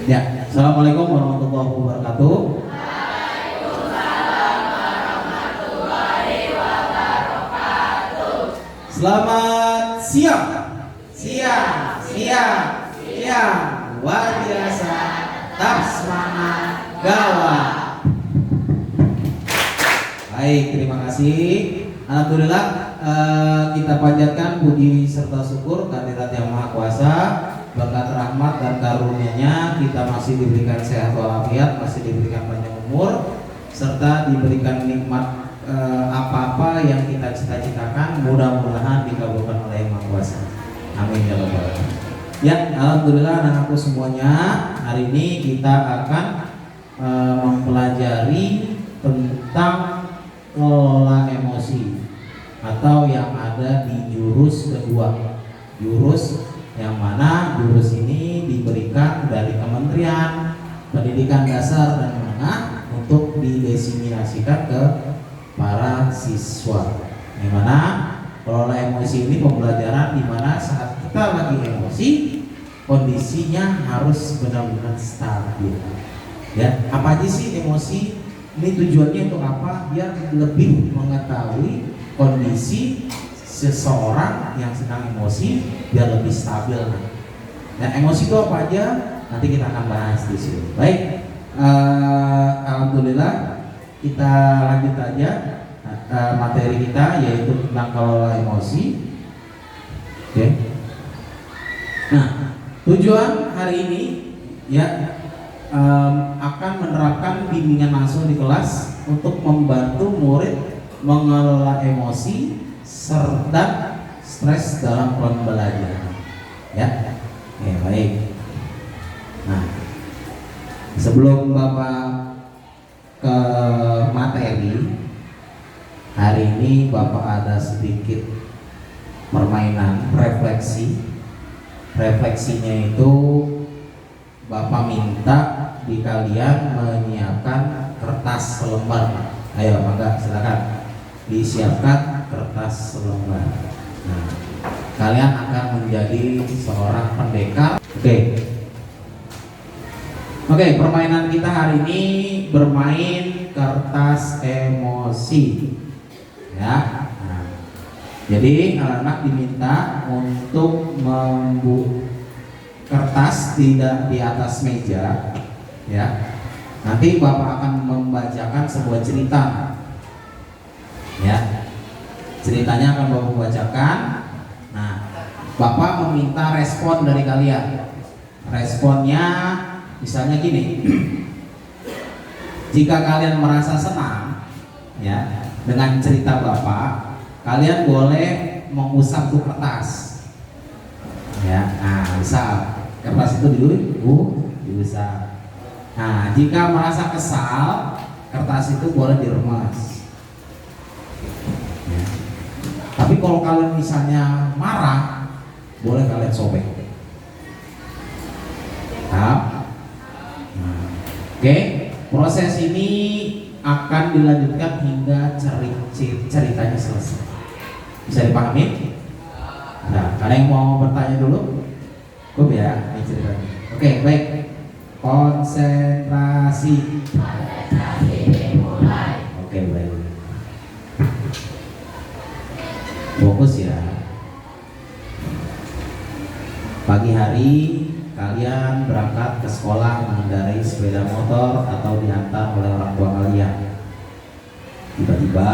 Ya, Assalamualaikum warahmatullahi wabarakatuh. Selamat siang, siang, siang, siang. Luar biasa, tetap semangat, gawat. Baik, terima kasih. Alhamdulillah, kita panjatkan puji serta syukur kehadirat Yang Maha Kuasa. Berkat rahmat dan karunia-Nya kita masih diberikan sehat walafiat, masih diberikan panjang umur, serta diberikan nikmat apa-apa yang kita cita-citakan, mudah-mudahan dikabulkan oleh Yang Maha Kuasa. Amin ya rabbal alamin. Ya, alhamdulillah anak-anakku semuanya, hari ini kita akan mempelajari tentang kelola emosi atau yang ada di jurus kedua. Jurus yang mana jurus ini diberikan dari Kementerian Pendidikan Dasar dan Menengah untuk didiseminasikan ke para siswa. Di mana kelola emosi ini pembelajaran di mana saat kita lagi emosi, kondisinya harus benar-benar stabil. Ya, apa aja sih emosi? Ini tujuannya untuk apa? Biar lebih mengetahui kondisi seseorang yang sedang emosi biar lebih stabil. Nah, emosi itu apa aja? Nanti kita akan bahas di sini. Baik, alhamdulillah kita lanjut aja materi kita, yaitu tentang kelola emosi. Oke. Nah, tujuan hari ini ya akan menerapkan bimbingan langsung di kelas untuk membantu murid mengelola emosi serta stres dalam pembelajaran. Ya, oke, baik. Nah, sebelum Bapak ke materi, hari ini Bapak ada sedikit permainan refleksi. Refleksinya itu Bapak minta di kalian menyiapkan kertas selembar. Ayo, mangga silakan disiapkan kertas selembar. Nah, kalian akan menjadi seorang pendekar. Oke, permainan kita hari ini bermain kertas emosi. Ya. Nah, jadi anak-anak diminta untuk membuat kertas tidak di atas meja, ya. Nanti Bapak akan membacakan sebuah cerita, ya. Ceritanya akan Bapak bacakan. Nah, Bapak meminta respon dari kalian. Responnya misalnya gini. Jika kalian merasa senang, ya, dengan cerita Bapak, kalian boleh mengusap tuh kertas. Ya, nah, misal kertas itu diusap. Nah, jika merasa kesal, kertas itu boleh diremas. Ya. Tapi kalau kalian misalnya marah, boleh kalian sobek. Nah, oke, proses ini akan dilanjutkan hingga ceritanya selesai. Bisa dipahami? Nah, ada yang mau bertanya dulu? Cukup ya, ini ceritanya. Oke, baik. Konsentrasi. Dimulai. Oke, baik. Fokus ya. Pagi hari kalian berangkat ke sekolah mengendarai sepeda motor atau diantar oleh orang tua kalian. Tiba-tiba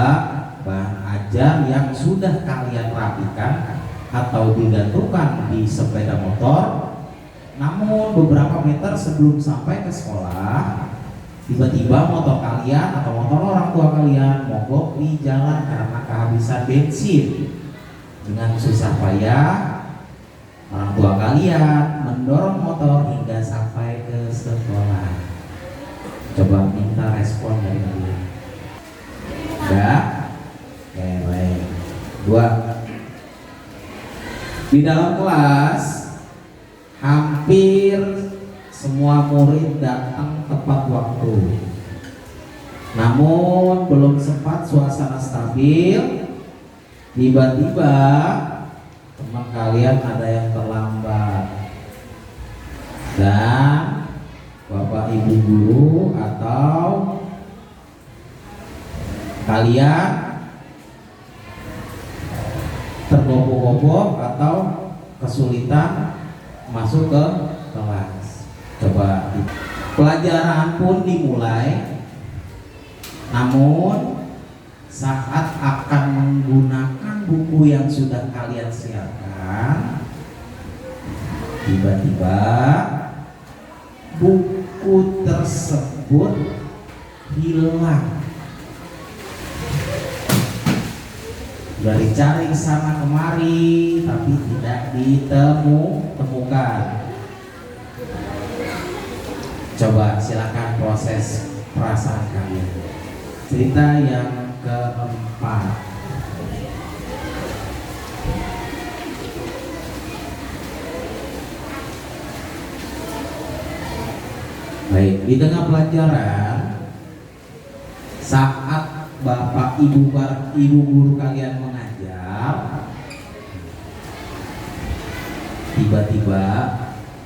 bahan ajar yang sudah kalian rapikan atau digantungkan di sepeda motor, namun beberapa meter sebelum sampai ke sekolah, tiba-tiba motor kalian atau motor orang tua kalian mogok di jalan karena kehabisan bensin. Dengan susah payah, orang tua kalian mendorong motor hingga sampai ke sekolah. Coba minta respon dari kalian. Ya, oke, baik. 2. Di dalam kelas hampir semua murid datang tepat waktu. Namun belum sempat suasana stabil, tiba-tiba teman kalian ada yang terlambat dan Bapak Ibu guru atau kalian tergopoh-gopoh atau kesulitan masuk ke kelas. Coba pelajaran pun dimulai, namun saat akan menggunakan buku yang sudah kalian siapkan, tiba-tiba buku tersebut hilang. Sudah dicari sana kemari tapi tidak ditemukan. Coba silakan proses perasaan kalian. Cerita yang keempat. Baik, di tengah pelajaran, saat Bapak Ibu guru kalian mengajar, tiba-tiba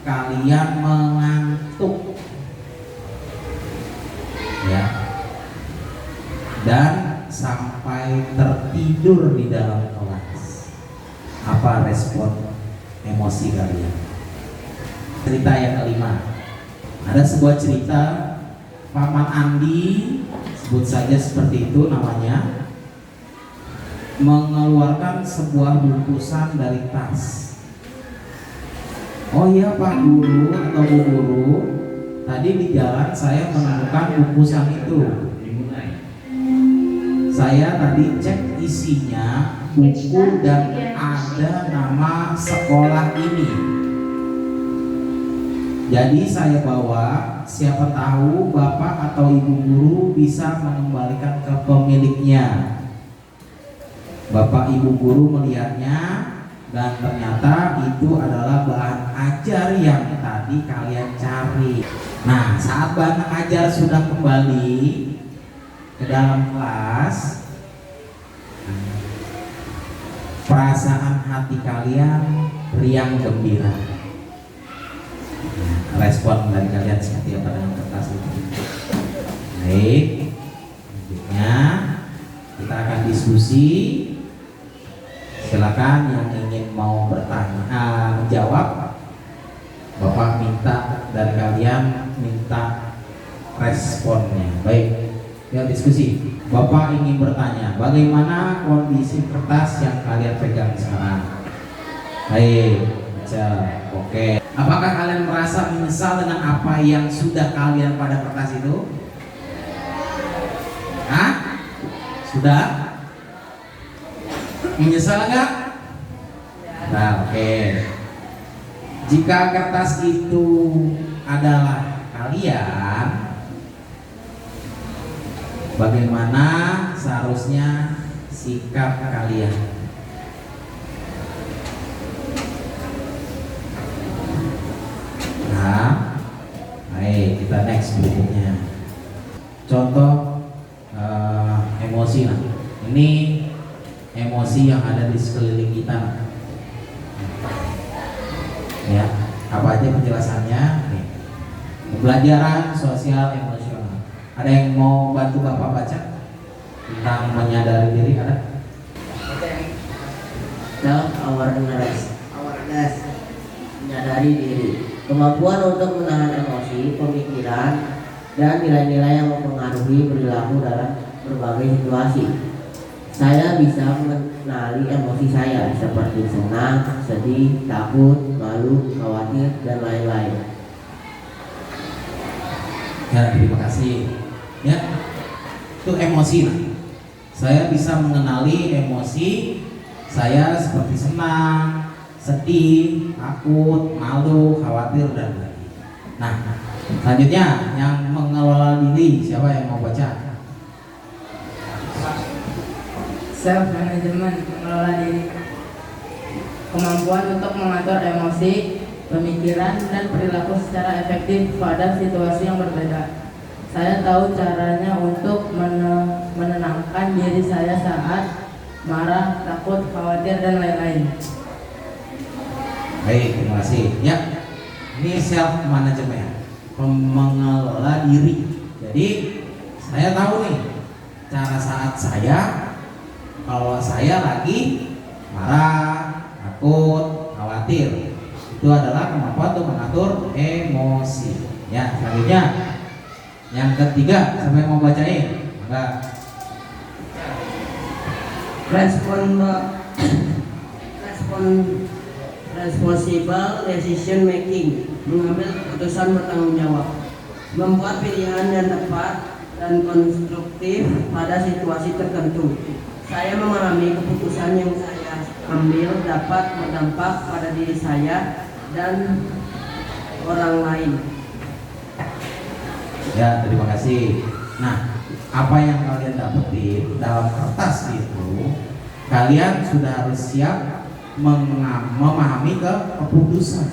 kalian mengantuk, ya, dan sampai tertidur di dalam kelas. Apa respon emosi kalian? Cerita yang kelima. Ada sebuah cerita Paman Andi, sebut saja seperti itu namanya, mengeluarkan sebuah bungkusan dari tas. Oh iya Pak Guru atau Bu Guru, tadi di jalan saya menemukan bungkusan itu. Saya tadi cek isinya buku dan ada nama sekolah ini. Jadi saya bawa, siapa tahu Bapak atau Ibu Guru bisa mengembalikan ke pemiliknya. Bapak Ibu Guru melihatnya dan ternyata itu adalah bahan ajar yang tadi kalian cari. Nah, saat bahan ajar sudah kembali ke dalam kelas, perasaan hati kalian riang gembira. Respon dari kalian seperti apa dengan kertas itu? Baik, selanjutnya kita akan diskusi. Silakan yang ingin mau bertanya, menjawab. Bapak minta dari kalian minta responnya. Baik, ya diskusi. Bapak ingin bertanya, bagaimana kondisi kertas yang kalian pegang sekarang? Baik, baca. Oke. Apakah kalian merasa menyesal dengan apa yang sudah kalian pada kertas itu? Hah? Sudah? Menyesal nggak? Nah, oke. Jika kertas itu adalah kalian, bagaimana seharusnya sikap kalian? Nah, baik, kita next berikutnya. Contoh emosi lah. Ini emosi yang ada di sekeliling kita. Ya, apa aja penjelasannya? Nih. Pembelajaran sosial emosional. Ada yang mau bantu Bapak baca tentang menyadari diri? Ada? Self awareness, menyadari diri. Kemampuan untuk menahan emosi, pemikiran, dan nilai-nilai yang mempengaruhi perilaku dalam berbagai situasi. Saya bisa mengenali emosi saya seperti senang, sedih, takut, malu, khawatir, dan lain-lain. Ya, terima kasih. Ya, itu emosi. Saya bisa mengenali emosi saya seperti senang, sedih, takut, malu, khawatir, dan lain-lain. Nah, selanjutnya yang mengelola diri, siapa yang mau baca? Self management, mengelola diri. Kemampuan untuk mengatur emosi, pemikiran, dan perilaku secara efektif pada situasi yang berbeda. Saya tahu caranya untuk menenangkan diri saya saat marah, takut, khawatir, dan lain-lain. Baik, terima kasih. Ya, ini self management. mengelola diri. Jadi saya tahu nih cara saat saya kalau saya lagi marah, takut, khawatir. Itu adalah kemampuan untuk mengatur emosi. Ya, selanjutnya yang ketiga, siapa yang mau bacain? Enggak. Responsible decision making, mengambil keputusan bertanggung jawab, membuat pilihan yang tepat dan konstruktif pada situasi tertentu. Saya memahami keputusan yang saya ambil dapat berdampak pada diri saya dan orang lain. Ya, terima kasih. Nah, apa yang kalian dapetin dalam kertas itu, kalian sudah harus siap memahami keputusan.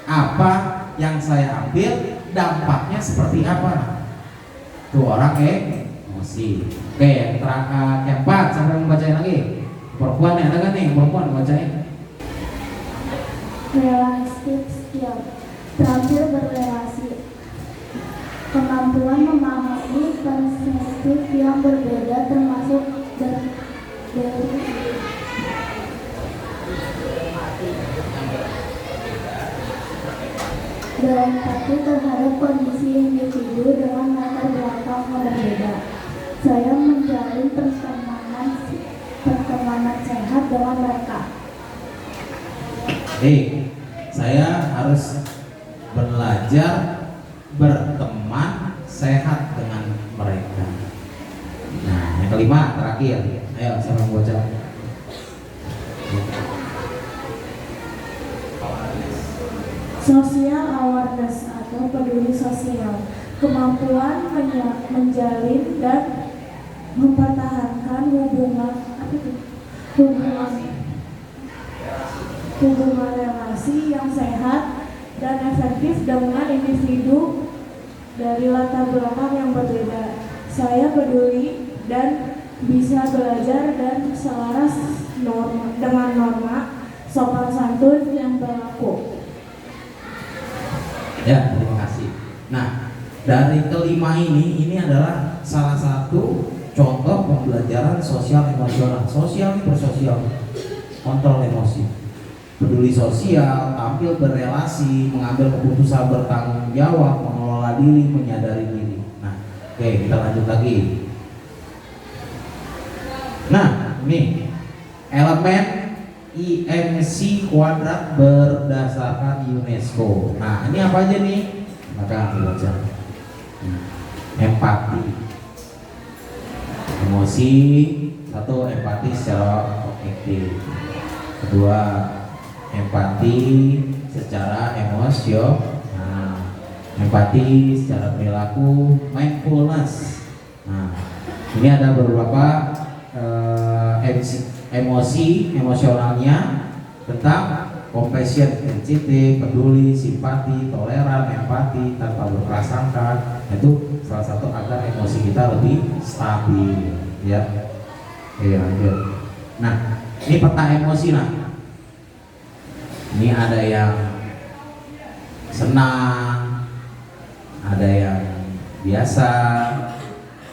Apa yang saya ambil, dampaknya seperti apa? Tuh orang emosi. Oke, yang keempat, sampai membacain lagi. Perempuan ada kan nih? Perempuan bacain. Realistic skill, terampil berrelasi, kemampuan memahami perspektif yang berbeda termasuk dari berempati terhadap kondisi individu dengan latar belakang yang berbeda. Saya menjalin pertemanan sehat dengan mereka. Saya harus belajar berteman sehat dengan mereka. Nah, yang kelima terakhir. Ayo, siapa yang baca? Social awareness atau peduli sosial, kemampuan menjalin dan mempertahankan hubungan relasi yang sehat dan efektif dengan individu dari latar belakang yang berbeda. Saya peduli dan bisa belajar dan selaras dengan norma sopan santun yang berlaku. Ya, terima kasih. Nah, dari kelima ini adalah salah satu contoh pembelajaran sosial emosional. Sosial ini bersosial, kontrol emosi, peduli sosial, tampil berrelasi, mengambil keputusan bertanggung jawab, mengelola diri, menyadari diri. Nah, oke, kita lanjut lagi. Nah, ini elemen IMC kuadrat berdasarkan UNESCO. Nah, ini apa aja nih? Maka baca. Empati, emosi, satu empati secara objektif, kedua empati secara emosional, empati secara perilaku, mindfulness. Nah, ini ada beberapa emosi emosionalnya tentang compassion, sensitif, peduli, simpati, toleran, empati, tanpa berprasangka. Itu salah satu agar emosi kita lebih stabil, ya. Oke, lanjut. Nah, ini peta emosi. Nah, ini ada yang senang, ada yang biasa,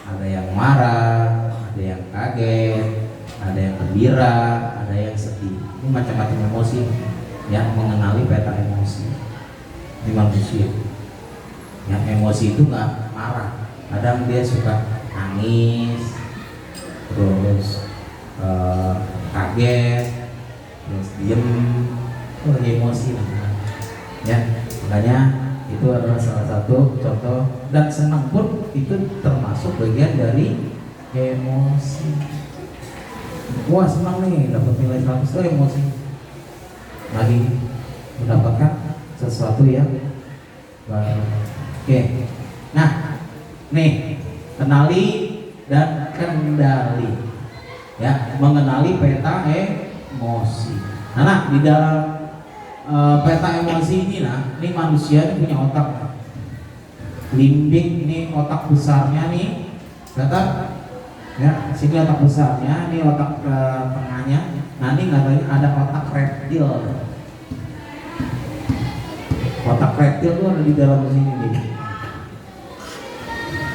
ada yang marah, ada yang kaget, ada yang gembira, ada yang sedih. Ini macam-macam emosi yang mengenali peta emosi. Ini manusia. Yang emosi itu nggak marah, kadang dia suka nangis, terus kaget, terus diem, itu lagi emosi. Ya, makanya itu adalah salah satu contoh. Dan senang pun itu termasuk bagian dari emosi. Wah, senang nih dapat nilai 100, itu emosi. Lagi mendapatkan sesuatu yang baru. Oke. Nah, nih kenali dan kendali. Ya, mengenali peta emosi. Nah, di dalam peta emosi ini, ini manusia ini punya otak. Limbik ini otak besarnya nih, kata ya, sini otak besarnya, ini otak tengahnya. Nah, ini katanya ada otak reptil. Otak reptil itu ada di dalam sini nih.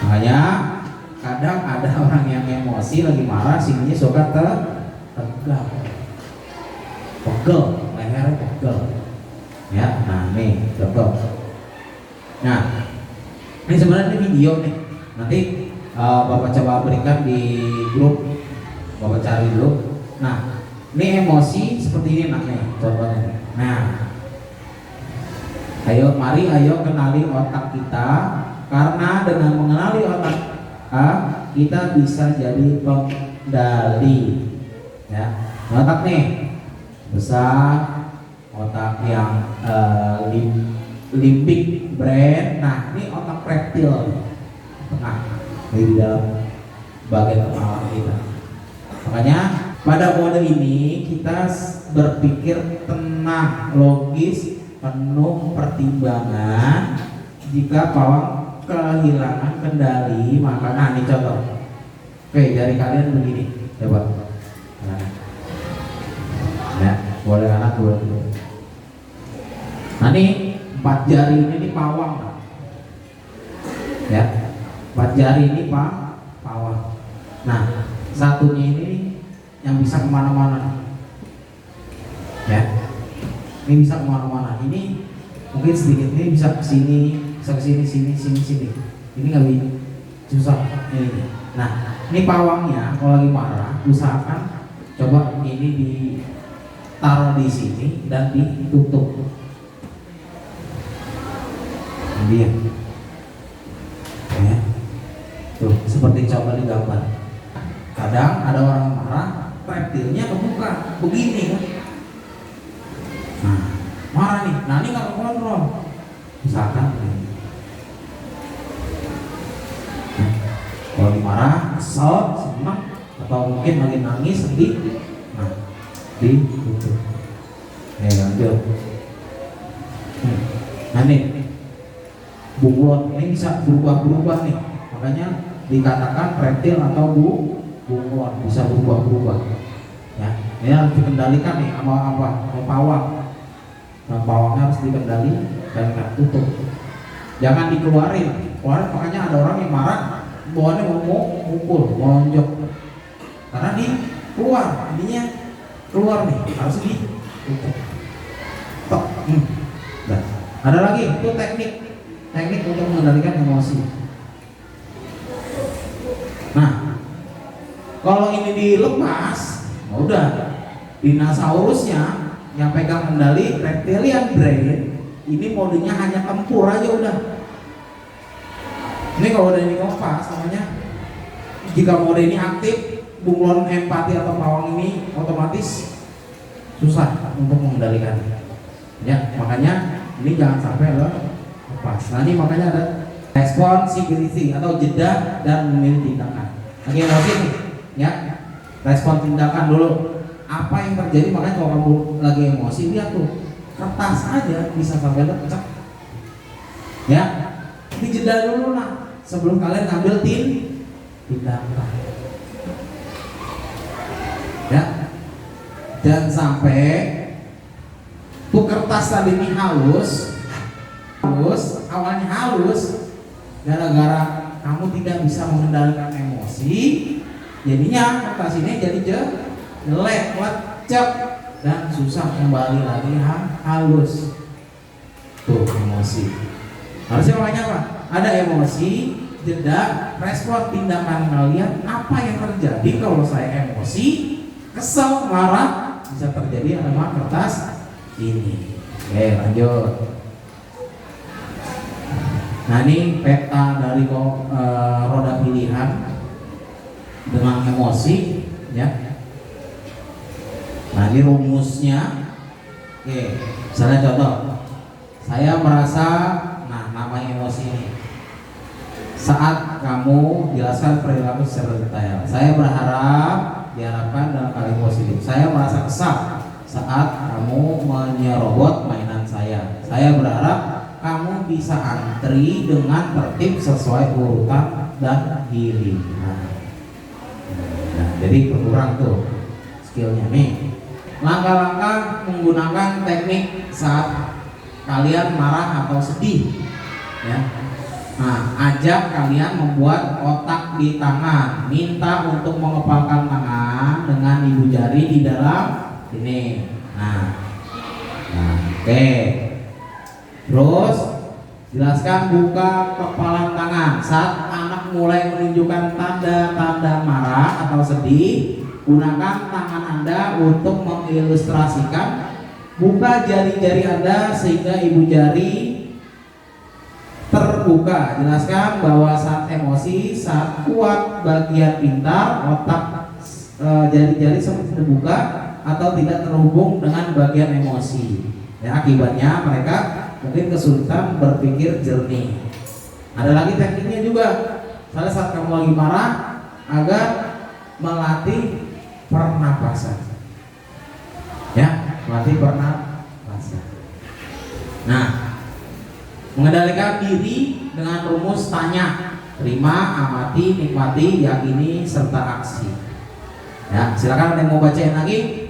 Makanya kadang ada orang yang emosi lagi marah, sininya suka tegang, pegel, lehernya pegel. Ya, nah nih contoh. Nah, ini sebenarnya ini video nih. Nanti Bapak coba berikan di grup, Bapak cari dulu. Nah, ini emosi seperti ini nih, contohnya. Nah, mari kenali otak kita, karena dengan mengenali otak kita bisa jadi pengendali. Ya, otak nih besar, otak yang limbic brain. Nah, ini otak reptil tengah di dalam bagian kepala kita. Makanya pada mode ini kita berpikir tenang, logis, penuh pertimbangan. Jika pawang kehilangan kendali, maka ini contoh. Oke, jari kalian begini, coba. Nah, boleh anak boleh. Nah, ini 4 jari ini pawang. Ya, 4 jari ini pawang. Nah, satunya ini yang bisa kemana-mana. Ya, ini bisa kemana-mana. Ini mungkin sedikit, ini bisa ke sini, bisa ke sini, sini. Ini nggak bisa, susah. Ini. Nah, ini pawangnya kalau lagi marah, usahakan coba ini ditaruh di sini dan ditutup. Dia, ya, tuh seperti coba digambar. Kadang ada orang marah, reptilnya kebuka, begini kan. Nah, marah nih, nah ini nggak kontrol. Misalkan, nah, kalau dimarah, kesel, senang, atau mungkin lagi nangis, sedih, nah, ditutup. Lanjut. Nah nih, bunglon ini bisa berubah-berubah nih, makanya dikatakan reptil atau bunglon, bisa berubah-berubah. Ya, ini harus dikendalikan nih sama pawang. Nah, pawangnya harus dikendali dan tutup. Jangan dikeluarin. Makanya ada orang yang marah, bawaannya mau mukul, mau lonjok. Karena ininya keluar nih, harus ditutup. Tok. Nah, ada lagi itu teknik untuk mengendalikan emosi. Nah, kalau ini dilepas, udah dinosaurusnya yang pegang kendali reptilian brain, ini modenya hanya tempur aja udah. Ini kalau udah dilepas, namanya jika mode ini aktif, bunglon empati atau pawang ini otomatis susah untuk mengendalikannya. Ya, makanya ini jangan sampai lepas. Nah, ini makanya ada responsibility atau jeda dan memilih tindakan. Lagi emosi nih, ya. Respon tindakan dulu. Apa yang terjadi, makanya kalau kamu lagi emosi, lihat tuh kertas aja bisa sampai lecek. Ya, ini jeda dulu lah sebelum kalian ngambil tindakan. Ya, dan sampai tuh kertas tadi ini halus, awalnya halus, gara-gara kamu tidak bisa mengendalikan emosi, jadinya kertas ini jadi jelek, lecek, dan susah kembali lagi halus. Tuh emosi. Harusnya makanya apa? Ada emosi, jeda, respon tindakan kalian. Apa yang terjadi kalau saya emosi, kesel, marah, bisa terjadi sama kertas ini. Oke, lanjut. Nah, ini peta dari roda pilihan dengan emosi, ya. Nah, ini rumusnya. Oke, misalnya contoh, saya merasa, nah nama emosi ini. Saat kamu jelaskan perilaku secara detail, saya diharapkan dalam kalimat positif. Saya merasa kesal saat kamu menyerobot mainan saya. Saya berharap kamu bisa antri dengan tertib sesuai urutan dan giliran. Nah, jadi berkurang tuh skillnya nih. Langkah-langkah menggunakan teknik saat kalian marah atau sedih, ya. Nah, mengajak kalian membuat otak di tangan, minta untuk mengepalkan tangan dengan ibu jari di dalam ini. Oke. Terus jelaskan buka kepalan tangan saat anak mulai menunjukkan tanda-tanda marah atau sedih. Gunakan tangan Anda untuk mengilustrasikan. Buka jari-jari Anda sehingga ibu jari terbuka. Jelaskan bahwa saat emosi, saat kuat bagian pintar, otak jari-jari seperti terbuka atau tidak terhubung dengan bagian emosi. Ya, akibatnya mereka mungkin kesulitan berpikir jernih. Ada lagi tekniknya juga. Misalnya saat kamu lagi marah, agar melatih pernapasan. Ya, melatih pernapasan. Nah, mengendalikan diri dengan rumus tanya, terima, amati, nikmati, yakini, serta aksi. Ya, silakan ada yang mau bacain lagi.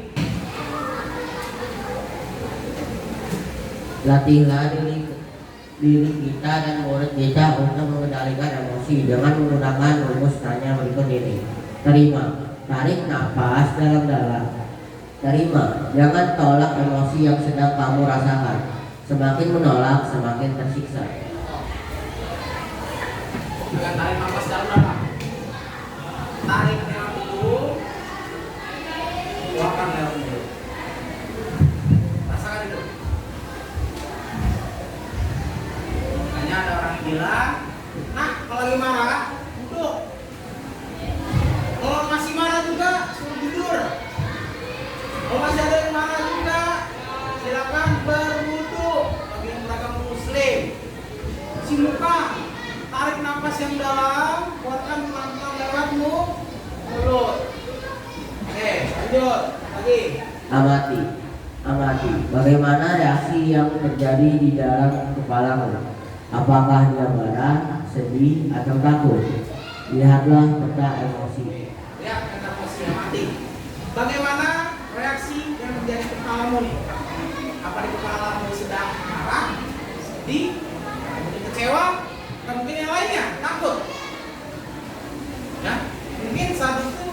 Latihlah diri kita dan murid kita untuk mengendalikan emosi dengan menggunakan rumus tanya berikut ini. Terima, tarik nafas dalam-dalam. Terima, jangan tolak emosi yang sedang kamu rasakan. Semakin menolak, semakin tersiksa. Dengan tarik nafas dalam-dalam. Tarik dalam dulu, keluarkan dalam dulu. Rasakan itu. Makanya ada orang yang bilang, nah kalau lagi marah, duduk. Kalau masih marah juga, suruh tidur. Kalau masih ada yang marah juga, silakan berwudu bagi yang beragama muslim. Cuci muka, tarik nafas yang dalam, keluarkan pelan-pelan lewat mulut. Oke, lanjut lagi. Amati, bagaimana reaksi yang terjadi di dalam kepalamu. Apakah dia marah, sedih, atau takut? Lihatlah peta emosi. Lihat peta emosi, amati. Bagaimana reaksi yang terjadi di kepalamu nih? Apa di kepalamu sedang marah, sedih, mungkin kecewa, atau mungkin yang lainnya, takut? Ya, mungkin saat itu,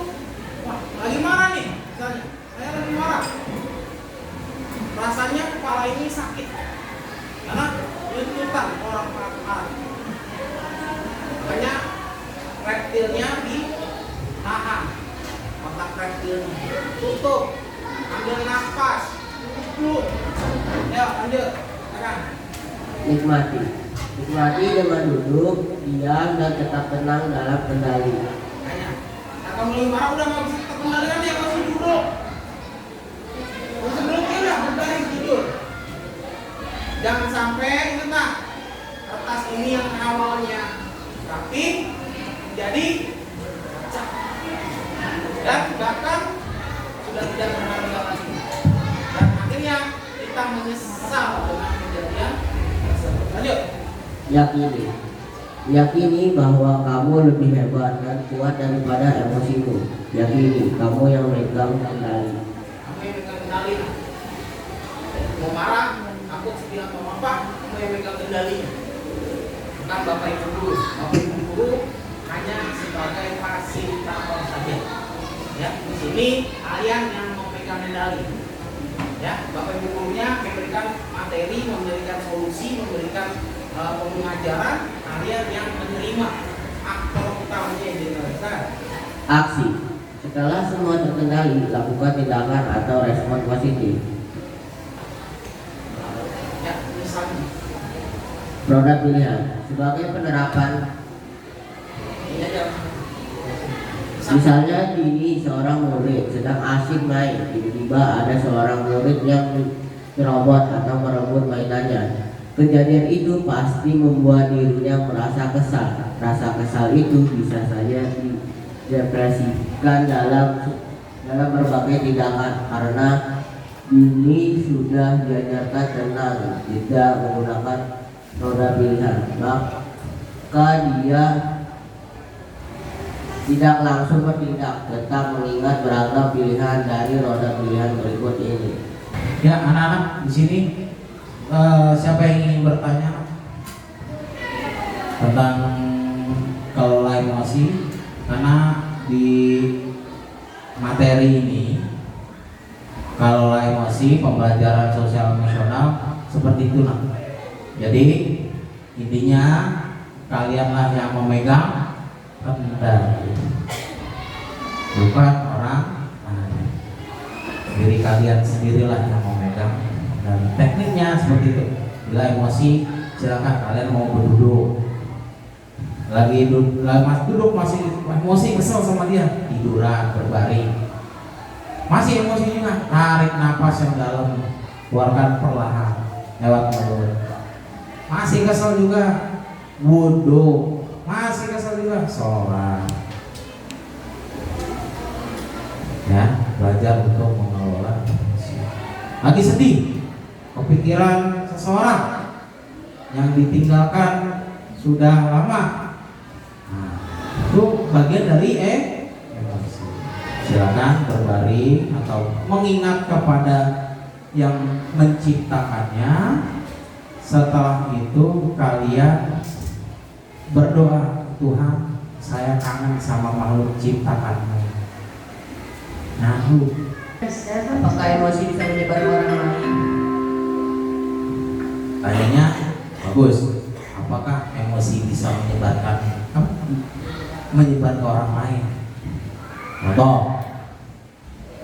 wah, lagi marah nih, misalnya, saya lagi marah. Rasanya kepala ini sakit, karena tuntutan orang marah. Makanya reptilnya ditahan, otak reptilnya tutup, ambil nafas, duduk. Ya, lanjut, silakan. Nikmati dengan duduk, diam, dan tetap tenang dalam kendali. Makanya, nah kamu lagi marah udah nggak bisa terkendalikan ya, langsung duduk. Sebelumnya udah berbaring tidur. Jangan sampai ingat nak, kertas ini yang awalnya rapi jadi pecah dan bahkan sudah tidak berharga lagi. Dan akhirnya kita menyesal dengan kejadian tersebut. Lanjut. Yakini bahwa kamu lebih hebat dan kuat daripada emosimu. Yakini kamu yang megang kendali. Kamu yang megang kendali. Mau marah, takut sedih atau apa, kamu yang megang kendalinya. Bukan bapak ibu guru. Bapak ibu guru hanya sebagai fasilitator saja. Ya, di sini kalian yang memegang kendali. Ya, bapak ibu gurunya memberikan materi, memberikan solusi, memberikan pengajaran, kalian yang menerima. Aktor utamanya yang dilakukan. Aksi. Setelah semua terkendali, lakukan tindakan atau respon positif. Ya, misalnya. Produk pilihan sebagai penerapan. Ini aja. Misalnya gini, seorang murid sedang asik main, tiba-tiba ada seorang murid yang merobot atau merebut mainannya. Kejadian itu pasti membuat dirinya merasa kesal. Rasa kesal itu bisa saja didepresikan dalam berbagai tindakan karena ini sudah diajarkan tenang, tidak menggunakan roda pilihan. Maka dia tidak langsung bertindak, tetap mengingat beragam pilihan dari roda pilihan berikut ini. Ya, anak-anak di sini siapa yang ingin bertanya tentang kelola emosi, karena di materi ini kelola emosi, pembelajaran sosial emosional seperti itu nah. Jadi intinya kalianlah yang memegang kendali, bukan orang lain. Diri kalian sendirilah yang memegang. Dan tekniknya seperti itu. Bila emosi, silakan kalian mau berduduk. Lagi duduk masih emosi, kesel sama dia, tiduran, berbaring. Masih emosi juga, tarik napas yang dalam, keluarkan perlahan lewat mulut. Masih kesel juga, wudhu. Masih kesel juga, sholat. Ya, belajar untuk mengelola emosi. Lagi sedih, kepikiran seseorang yang ditinggalkan sudah lama. Nah, itu bagian dari emosi. Silakan berbaring atau mengingat kepada yang menciptakannya. Setelah itu kalian berdoa, Tuhan, saya kangen sama makhluk ciptakanmu. Nah, Apakah emosi bisa menyebar ke orang lain? tanyanya bagus. Apakah emosi bisa menyebar ke orang lain? Contoh,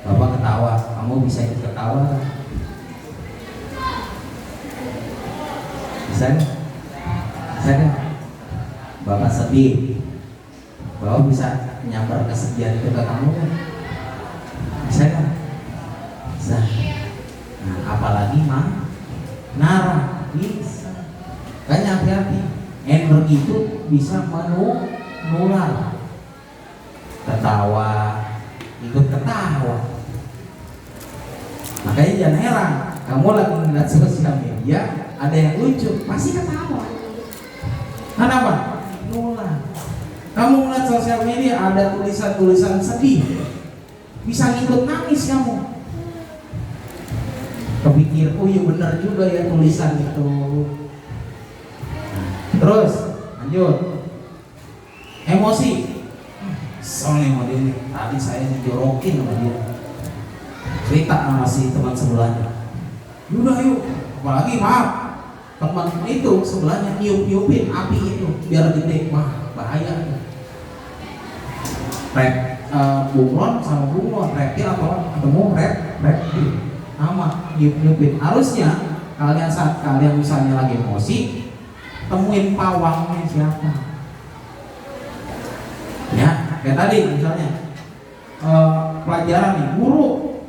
Bapak ketawa, kamu bisa ikut ketawa? Bisa kan? Bisa kan? Bapak sedih, Bapak bisa nyamper kesedihan itu ke kamu kan? Bisa kan? Bisa. Nah, apalagi marah, bisa. Banyak hati-hati. Energi itu bisa menular. Ketawa, ikut ketawa. Makanya jangan heran, kamu lagi ngeliat sosial media, ada yang lucu, pasti ketawa. Kenapa? Nular. Kamu ngeliat sosial media, ada tulisan-tulisan sedih, bisa ngikut nangis kamu. Kepikir, oh iya benar juga ya tulisan itu. Terus lanjut, emosi. Soalnya sama dia nih, tadi saya dijorokin sama dia, cerita sama si teman sebelahnya. Udah yuk, apalagi maaf, teman itu sebelahnya niup-niupin api itu biar gede, wah bahaya. Bunglon sama bunglon, reptil atau ketemu reptil sama niup-niupin. Harusnya kalian saat kalian misalnya lagi emosi, temuin pawangnya siapa. Ya, kayak tadi misalnya pelajaran nih, guru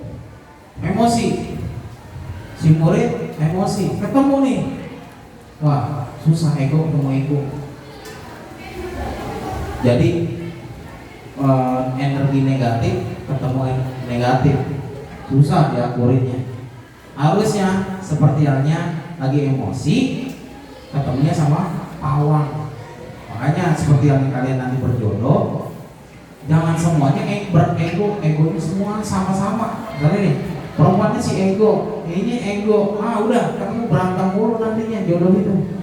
emosi, si murid emosi, ketemu nih, wah susah ego ketemu ego. Jadi energi negatif ketemu negatif, susah diakurinnya. Harusnya seperti halnya lagi emosi, ketemunya sama pawang. Makanya seperti yang kalian nanti berjodoh, jangan semuanya egonya semua sama-sama. Misalnya nih, perempuannya si ego, ini ego, udah ketemu berantem mulu nantinya jodoh itu.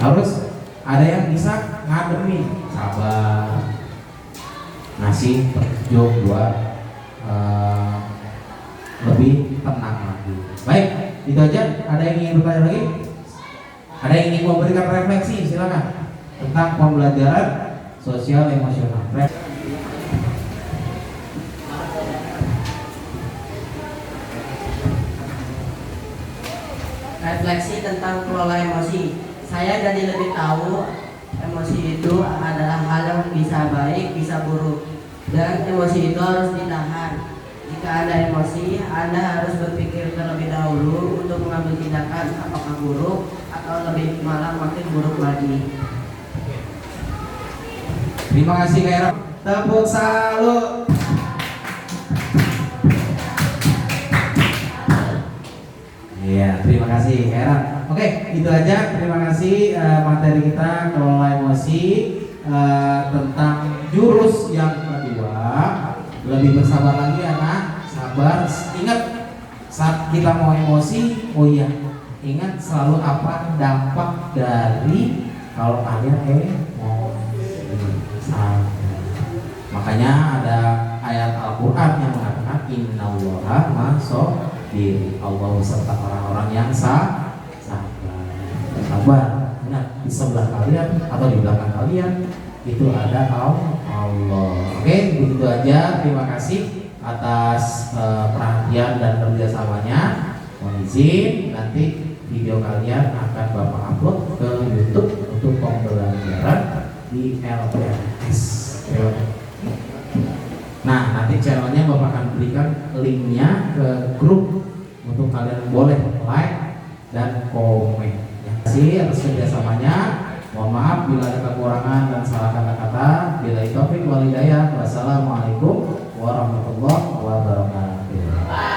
Harus ada yang bisa ngademin, sabar, ngasih petunjuk buat lebih tenang lagi. Baik, itu aja. Ada yang ingin bertanya lagi? Ada yang ingin memberikan refleksi? Silakan tentang pembelajaran sosial emosional. Refleksi tentang kelola emosi. Saya jadi lebih tahu emosi itu adalah hal yang bisa baik, bisa buruk, dan emosi itu harus ditahan. Jika ada emosi, Anda harus berpikir terlebih dahulu untuk mengambil tindakan apakah buruk atau lebih malah makin buruk lagi. Terima kasih Kak Era. Tepuk salut. Iya, terima kasih Kak Era. Oke, itu aja. Terima kasih materi kita kelola emosi tentang jurus yang kedua. Lebih bersabar lagi anak, sabar. Ingat saat kita mau emosi, oh iya, ingat selalu apa dampak dari kalau kalian emosi. sabar. Makanya ada ayat Al-Quran yang mengatakan innallaha ma'as-sabirin. Allah beserta orang-orang yang sabar. Ingat, di sebelah kalian atau di belakang kalian itu ada Allah. Oke, begitu aja. Terima kasih atas perhatian dan kerjasamanya. Mohon izin, nanti video kalian akan Bapak upload ke YouTube untuk pembelajaran di LPMS. Nah, nanti channelnya Bapak akan berikan linknya ke grup untuk kalian boleh like dan komen. Terima kasih atas kerjasamanya. Mohon maaf bila ada kekurangan dan salah kata-kata. Billahi taufik wal hidayah. Wassalamualaikum warahmatullahi wabarakatuh.